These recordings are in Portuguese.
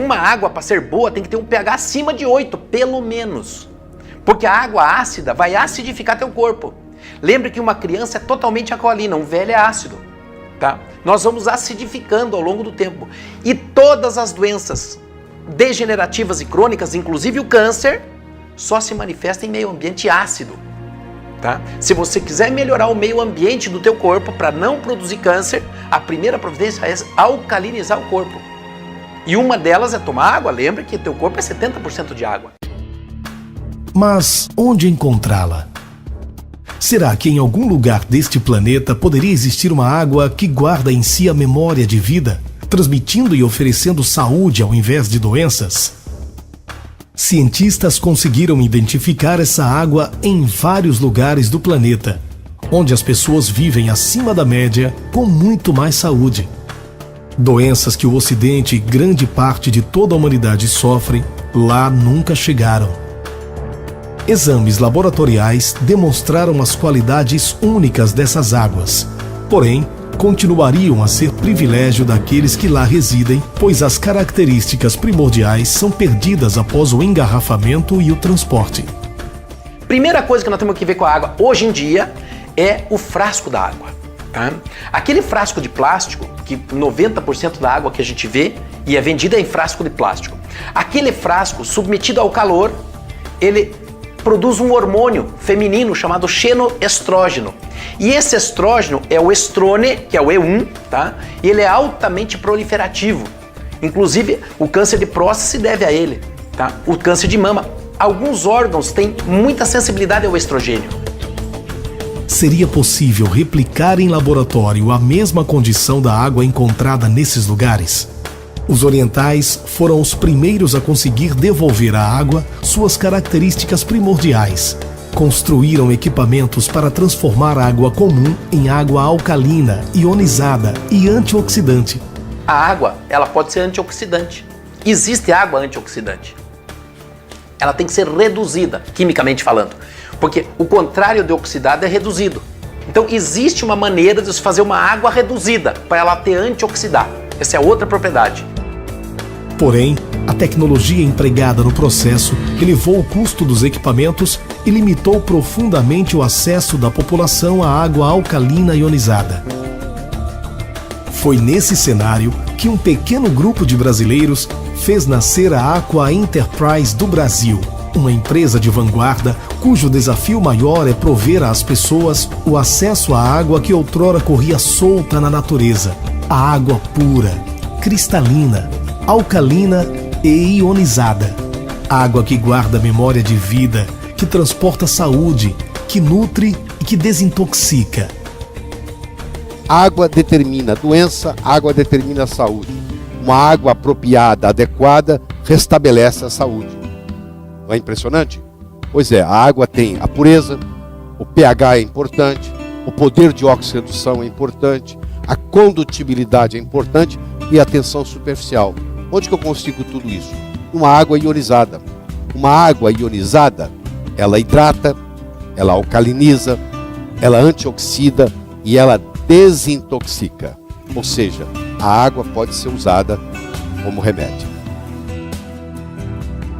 uma água para ser boa tem que ter um pH acima de 8, pelo menos. Porque a água ácida vai acidificar teu corpo. Lembre que uma criança é totalmente alcalina, um velho é ácido. Tá? Nós vamos acidificando ao longo do tempo. E todas as doenças degenerativas e crônicas, inclusive o câncer, só se manifesta em meio ambiente ácido. Tá? Se você quiser melhorar o meio ambiente do teu corpo para não produzir câncer, a primeira providência é alcalinizar o corpo. E uma delas é tomar água. Lembra que teu corpo é 70% de água. Mas onde encontrá-la? Será que em algum lugar deste planeta poderia existir uma água que guarda em si a memória de vida, transmitindo e oferecendo saúde ao invés de doenças? Cientistas conseguiram identificar essa água em vários lugares do planeta, onde as pessoas vivem acima da média com muito mais saúde. Doenças que o Ocidente e grande parte de toda a humanidade sofrem, lá nunca chegaram. Exames laboratoriais demonstraram as qualidades únicas dessas águas, porém, continuariam a ser privilégio daqueles que lá residem, pois as características primordiais são perdidas após o engarrafamento e o transporte. Primeira coisa que nós temos que ver com a água hoje em dia é o frasco da água. Tá? Aquele frasco de plástico, que 90% da água que a gente vê e é vendida em frasco de plástico. Aquele frasco submetido ao calor, ele produz um hormônio feminino chamado xenoestrógeno. E esse estrógeno é o estrone, que é o E1, tá? E ele é altamente proliferativo. Inclusive, o câncer de próstata se deve a ele, tá? O câncer de mama. Alguns órgãos têm muita sensibilidade ao estrogênio. Seria possível replicar em laboratório a mesma condição da água encontrada nesses lugares? Os orientais foram os primeiros a conseguir devolver à água suas características primordiais. Construíram equipamentos para transformar a água comum em água alcalina, ionizada e antioxidante. A água, ela pode ser antioxidante. Existe água antioxidante. Ela tem que ser reduzida, quimicamente falando. Porque o contrário de oxidado é reduzido. Então existe uma maneira de se fazer uma água reduzida para ela ter antioxidar. Essa é outra propriedade. Porém, a tecnologia empregada no processo elevou o custo dos equipamentos e limitou profundamente o acesso da população à água alcalina ionizada. Foi nesse cenário que um pequeno grupo de brasileiros fez nascer a Aqua Enterprise do Brasil, uma empresa de vanguarda cujo desafio maior é prover às pessoas o acesso à água que outrora corria solta na natureza. A água pura, cristalina, alcalina e ionizada. Água que guarda memória de vida, que transporta saúde, que nutre e que desintoxica. Água determina a doença, água determina a saúde. Uma água apropriada, adequada, restabelece a saúde. Não é impressionante? Pois é, a água tem a pureza, o pH é importante, o poder de oxirredução é importante, a condutibilidade é importante e a tensão superficial. Onde que eu consigo tudo isso? Uma água ionizada. Uma água ionizada, ela hidrata, ela alcaliniza, ela antioxida e ela desintoxica. Ou seja, a água pode ser usada como remédio.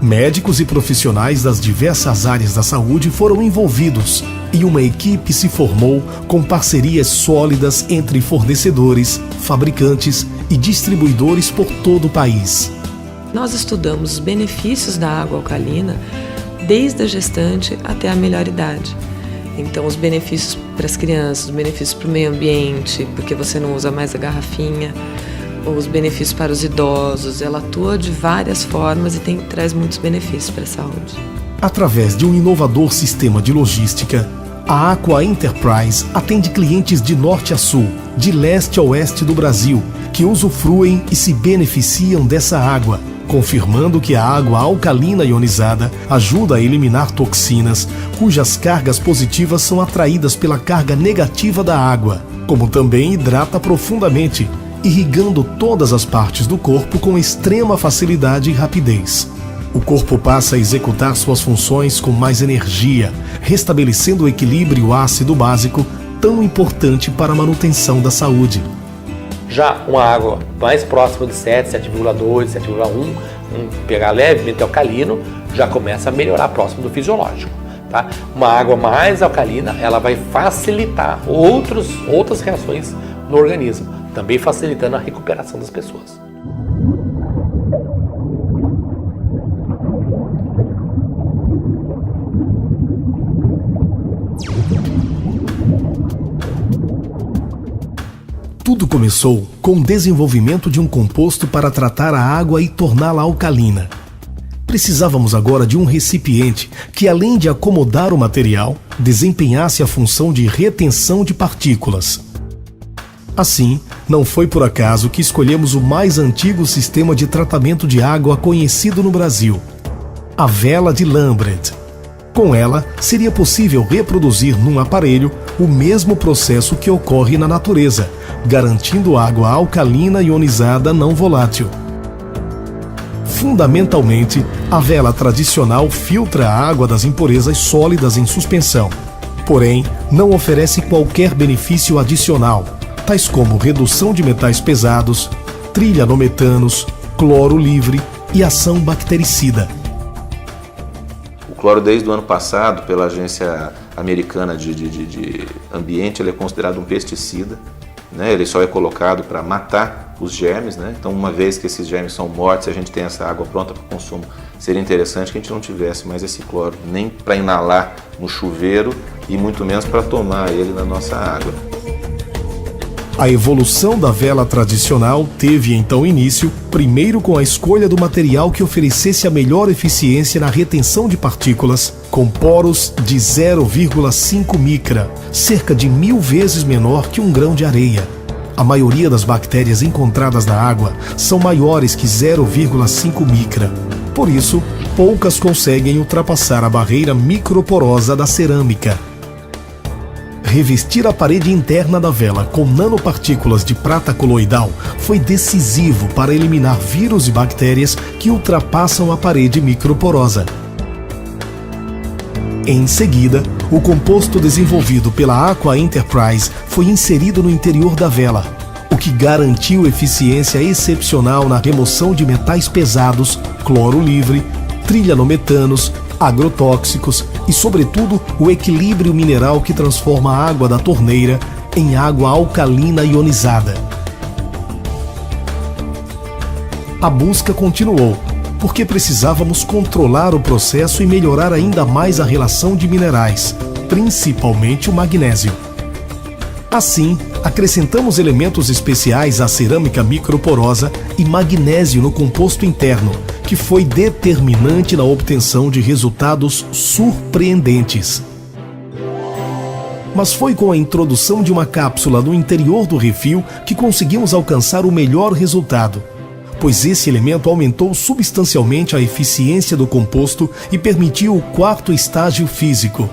Médicos e profissionais das diversas áreas da saúde foram envolvidos e uma equipe se formou com parcerias sólidas entre fornecedores, fabricantes e distribuidores por todo o país. Nós estudamos os benefícios da água alcalina desde a gestante até a melhor idade. Então, os benefícios para as crianças, os benefícios para o meio ambiente, porque você não usa mais a garrafinha, os benefícios para os idosos, ela atua de várias formas e traz muitos benefícios para a saúde. Através de um inovador sistema de logística, a Aqua Enterprise atende clientes de norte a sul, de leste a oeste do Brasil, que usufruem e se beneficiam dessa água, confirmando que a água alcalina ionizada ajuda a eliminar toxinas, cujas cargas positivas são atraídas pela carga negativa da água, como também hidrata profundamente, irrigando todas as partes do corpo com extrema facilidade e rapidez. O corpo passa a executar suas funções com mais energia, restabelecendo o equilíbrio ácido básico tão importante para a manutenção da saúde. Já uma água mais próxima de 7, 7,2, 7,1, um pH levemente alcalino, já começa a melhorar próximo do fisiológico. Tá? Uma água mais alcalina, ela vai facilitar outras reações no organismo, também facilitando a recuperação das pessoas. Tudo começou com o desenvolvimento de um composto para tratar a água e torná-la alcalina. Precisávamos agora de um recipiente que, além de acomodar o material, desempenhasse a função de retenção de partículas. Assim, não foi por acaso que escolhemos o mais antigo sistema de tratamento de água conhecido no Brasil, a vela de Lambret. Com ela, seria possível reproduzir num aparelho o mesmo processo que ocorre na natureza, garantindo água alcalina ionizada não volátil. Fundamentalmente, a vela tradicional filtra a água das impurezas sólidas em suspensão, porém, não oferece qualquer benefício adicional, tais como redução de metais pesados, trilhanometanos, cloro livre e ação bactericida. O cloro, desde o ano passado, pela Agência Americana de Ambiente, ele é considerado um pesticida, né? Ele só é colocado para matar os germes, né? Então, uma vez que esses germes são mortos, a gente tem essa água pronta para o consumo, seria interessante que a gente não tivesse mais esse cloro, nem para inalar no chuveiro e muito menos para tomar ele na nossa água. A evolução da vela tradicional teve então início, primeiro com a escolha do material que oferecesse a melhor eficiência na retenção de partículas, com poros de 0,5 micra, cerca de 1000 vezes menor que um grão de areia. A maioria das bactérias encontradas na água são maiores que 0,5 micra. Por isso, poucas conseguem ultrapassar a barreira microporosa da cerâmica. Revestir a parede interna da vela com nanopartículas de prata coloidal foi decisivo para eliminar vírus e bactérias que ultrapassam a parede microporosa. Em seguida, o composto desenvolvido pela Aqua Enterprise foi inserido no interior da vela, o que garantiu eficiência excepcional na remoção de metais pesados, cloro livre, trilhanometanos, agrotóxicos e, sobretudo, o equilíbrio mineral que transforma a água da torneira em água alcalina ionizada. A busca continuou, porque precisávamos controlar o processo e melhorar ainda mais a relação de minerais, principalmente o magnésio. Assim, acrescentamos elementos especiais à cerâmica microporosa e magnésio no composto interno, que foi determinante na obtenção de resultados surpreendentes. Mas foi com a introdução de uma cápsula no interior do refil que conseguimos alcançar o melhor resultado, pois esse elemento aumentou substancialmente a eficiência do composto e permitiu o quarto estágio físico,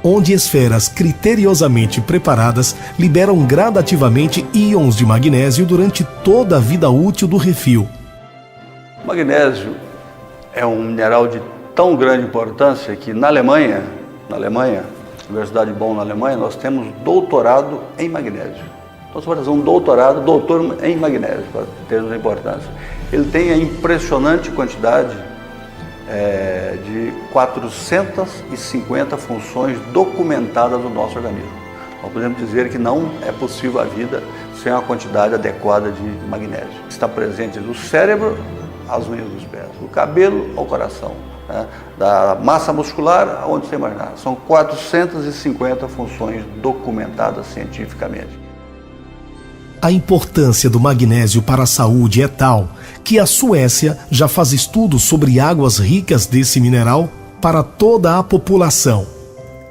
onde esferas criteriosamente preparadas liberam gradativamente íons de magnésio durante toda a vida útil do refil. O magnésio é um mineral de tão grande importância que na Alemanha, Universidade de Bonn na Alemanha, nós temos doutorado em magnésio. Então você vai fazer um doutor em magnésio, para termos a importância. Ele tem a impressionante quantidade de 450 funções documentadas no nosso organismo. Nós podemos dizer que não é possível a vida sem uma quantidade adequada de magnésio. Está presente no cérebro, as unhas dos pés, do cabelo ao coração, né? Da massa muscular aonde você imaginar. São 450 funções documentadas cientificamente. A importância do magnésio para a saúde é tal que a Suécia já faz estudos sobre águas ricas desse mineral para toda a população.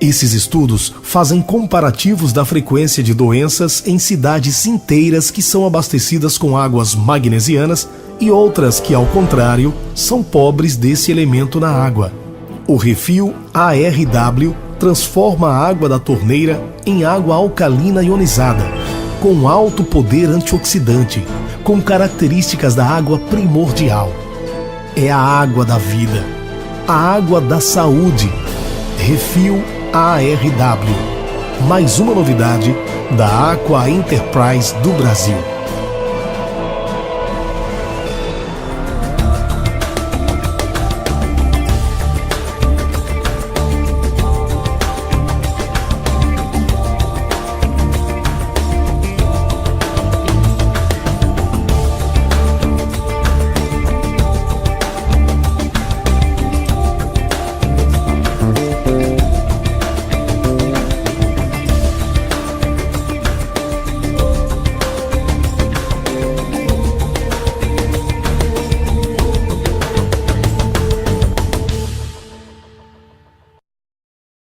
Esses estudos fazem comparativos da frequência de doenças em cidades inteiras que são abastecidas com águas magnesianas e outras que, ao contrário, são pobres desse elemento na água. O refil ARW transforma a água da torneira em água alcalina ionizada, com alto poder antioxidante, com características da água primordial. É a água da vida, a água da saúde. Refil ARW. Mais uma novidade da Aqua Enterprise do Brasil.